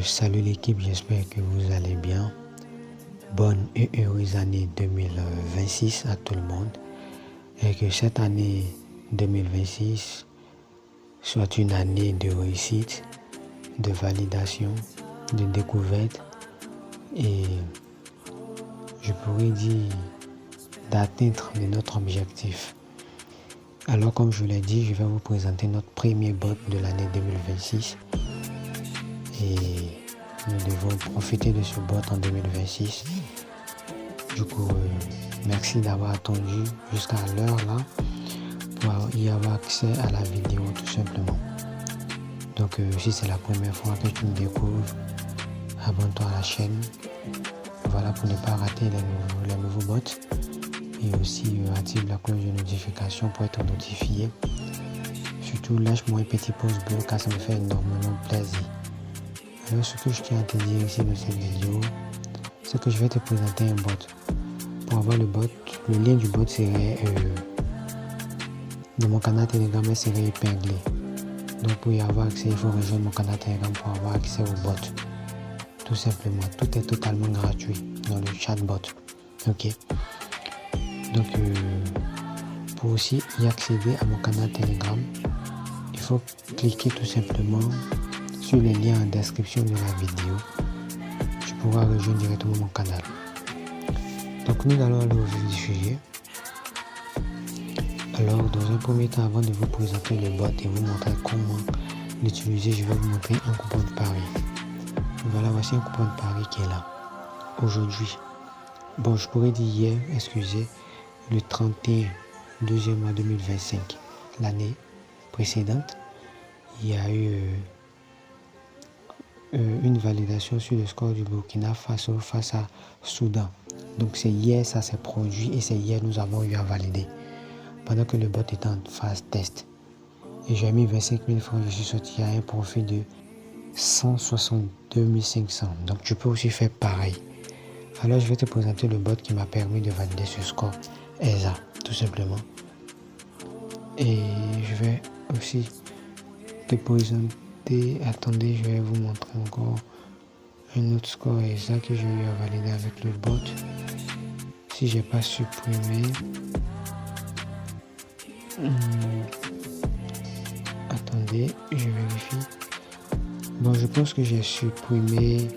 Salut l'équipe, j'espère que vous allez bien. Bonne et heureuse année 2026 à tout le monde. Et que cette année 2026 soit une année de réussite, de validation, de découverte et je pourrais dire d'atteindre notre objectif. Alors comme je l'ai dit, je vais vous présenter notre premier bot de l'année 2026. Et nous devons profiter de ce bot en 2026. Du coup, merci d'avoir attendu jusqu'à l'heure là pour y avoir accès à la vidéo tout simplement. Donc si c'est la première fois que tu me découvres, abonne-toi à la chaîne. Voilà pour ne pas rater les nouveaux bots. Et aussi active la cloche de notification pour être notifié. Surtout lâche-moi un petit pouce bleu car ça me fait énormément plaisir. Alors ce que je tiens à te dire ici dans cette vidéo, c'est que je vais te présenter un bot. Pour avoir le bot, le lien du bot serait de mon canal Telegram, il serait épinglé. Donc pour y avoir accès, il faut rejoindre mon canal Telegram pour avoir accès au bot. Tout simplement, tout est totalement gratuit dans le chatbot. Ok. Donc pour aussi y accéder à mon canal Telegram, il faut cliquer tout simplement sur les liens en description de la vidéo. Tu pourras rejoindre directement mon canal. Donc nous allons aller au vif du sujet. Alors dans un premier temps, avant de vous présenter le bot et vous montrer comment l'utiliser, je vais vous montrer un coupon de pari. Voilà, voici un coupon de pari qui est là aujourd'hui. Bon, je pourrais dire hier, excusez, le 31 2e mois 2025, l'année précédente, il y a eu une validation sur le score du Burkina Faso face à Soudan. Donc c'est hier ça s'est produit et c'est hier nous avons eu à valider. Pendant que le bot était en phase test. Et j'ai mis 25 000 francs, je suis sorti à un profit de 162 500. Donc tu peux aussi faire pareil. Alors je vais te présenter le bot qui m'a permis de valider ce score ESA, tout simplement. Et je vais aussi te présenter. Attendez, je vais vous montrer encore un autre score ESA que j'ai eu à valider avec le bot. Si j'ai pas supprimé. Attendez, je vérifie. Bon, je pense que j'ai supprimé.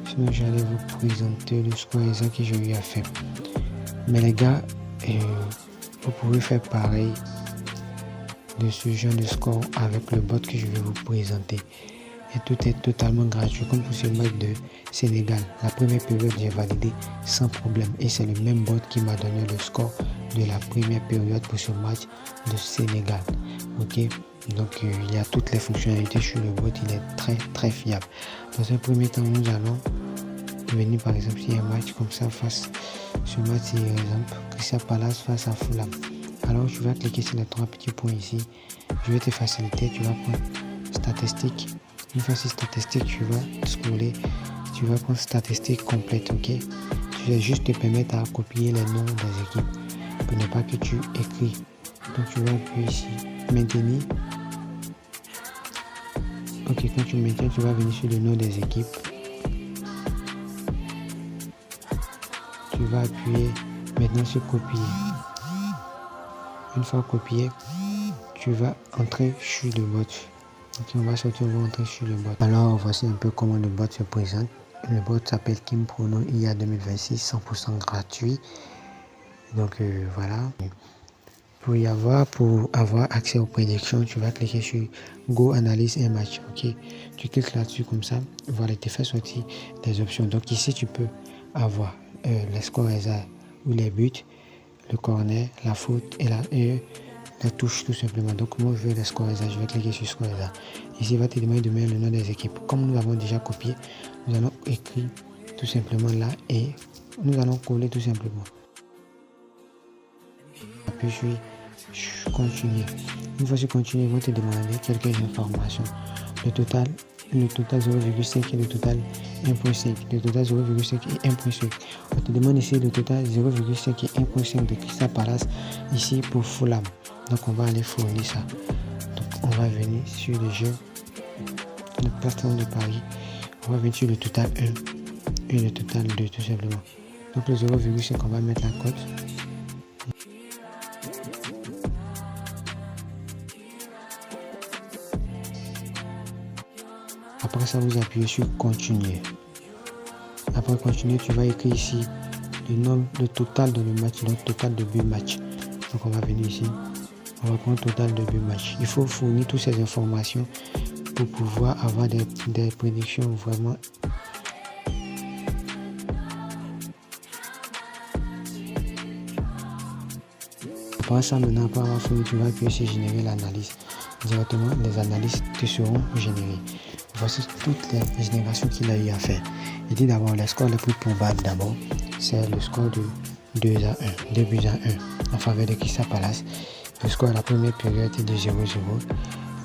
Sinon, j'allais vous présenter le score ESA que j'ai eu à faire. Mais les gars, vous pouvez faire pareil de ce genre de score avec le bot que je vais vous présenter. Et tout est totalement gratuit comme pour ce match de Sénégal. La première période, j'ai validé sans problème. Et c'est le même bot qui m'a donné le score de la première période pour ce match de Sénégal. Ok, donc il y a toutes les fonctionnalités sur le bot. Il est très fiable. Dans un premier temps, nous allons venir par exemple s'il y a un match comme ça face. Ce match, c'est par exemple Crystal Palace face à Fulham. Alors tu vas cliquer sur les trois petits points ici. Je vais te faciliter. Tu vas prendre statistiques. Une fois sur statistiques, tu vas scroller. Tu vas prendre statistiques complètes. Ok. Tu vas juste te permettre à copier les noms des équipes pour ne pas que tu écris. Donc tu vas appuyer ici. Maintenir. Ok. Quand tu maintiens, tu vas venir sur le nom des équipes. Tu vas appuyer maintenant sur copier. Une fois copié, tu vas entrer sur le bot. Ok, on va sortir, on va entrer sur le bot. Alors voici un peu comment le bot se présente. Le bot s'appelle Kim Prono IA 2026, 100% gratuit. Donc voilà. Pour avoir accès aux prédictions, tu vas cliquer sur Go Analyse un match. Ok, tu cliques là-dessus comme ça. Voilà, il te fait sortir des options. Donc ici, tu peux avoir les scores ESA ou les buts, le corner, la faute et la touche tout simplement. Donc moi je veux les scores ESA, je vais cliquer sur score ESA. Ici il va te demander de mettre le nom des équipes. Comme nous avons déjà copié, nous allons écrire tout simplement là et nous allons coller tout simplement. Appuie sur continuer. Une fois sur continuer, ils vont te demander quelques informations. Le total 0,5 et le total 1.5. Le total 0,5 et 1.5. On te demande ici le total 0,5 et 1.5 de Crystal Palace ici pour Fulham. Donc on va aller fournir ça. Donc on va venir sur le jeu. notre plateforme de pari. On va venir sur le total 1 et le total 2 tout simplement. Donc le 0,5 on va mettre la cote. Après ça, vous appuyez sur continuer. Après continuer, tu vas écrire ici le total de le match, le total de but match. Donc on va venir ici, on va prendre total de but match. Il faut fournir toutes ces informations pour pouvoir avoir des prédictions vraiment. Après ça, maintenant, après avoir fourni, tu vas appuyer sur générer l'analyse. Directement, les analyses te seront générées. Voici toutes les générations qu'il a eu à faire. Il dit d'abord le score le plus probable d'abord, c'est le score de 2 à 1, 2 buts à 1 en faveur de Crystal Palace. Le score à la première période est de 0-0.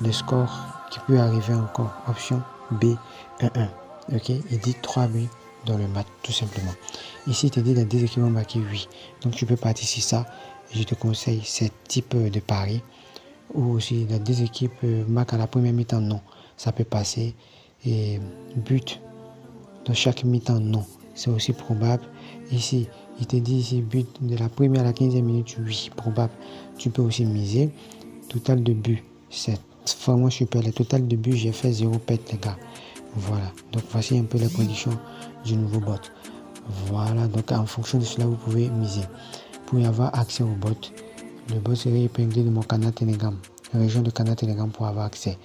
Le score qui peut arriver encore, option B, 1-1. Ok, il dit 3 buts dans le match, tout simplement. Ici, il te dit les deux équipes ont marqué 8. Donc, tu peux participer ça. Je te conseille ce type de pari. Ou aussi, les deux équipes marquent à la première mi-temps, non. Ça peut passer. Et but dans chaque mi-temps, non. C'est aussi probable. Ici, il te dit ici, but de la première à la 15e minute, oui, probable. Tu peux aussi miser. Total de but, c'est vraiment super. Le total de but, j'ai fait 0 pète, les gars. Voilà. Donc, voici un peu les conditions du nouveau bot. Voilà. Donc, en fonction de cela, vous pouvez miser. Pour y avoir accès au bot, le bot serait épinglé de mon canal Telegram. Région de canal Telegram pour avoir accès.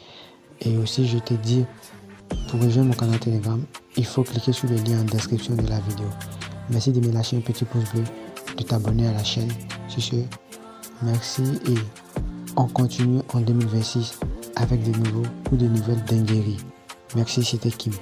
Et aussi, je te dis, pour rejoindre mon canal Telegram, il faut cliquer sur le lien en description de la vidéo. Merci de me lâcher un petit pouce bleu, de t'abonner à la chaîne. Sur ce, merci et on continue en 2026 avec de nouveaux ou de nouvelles dingueries. Merci, c'était Kim.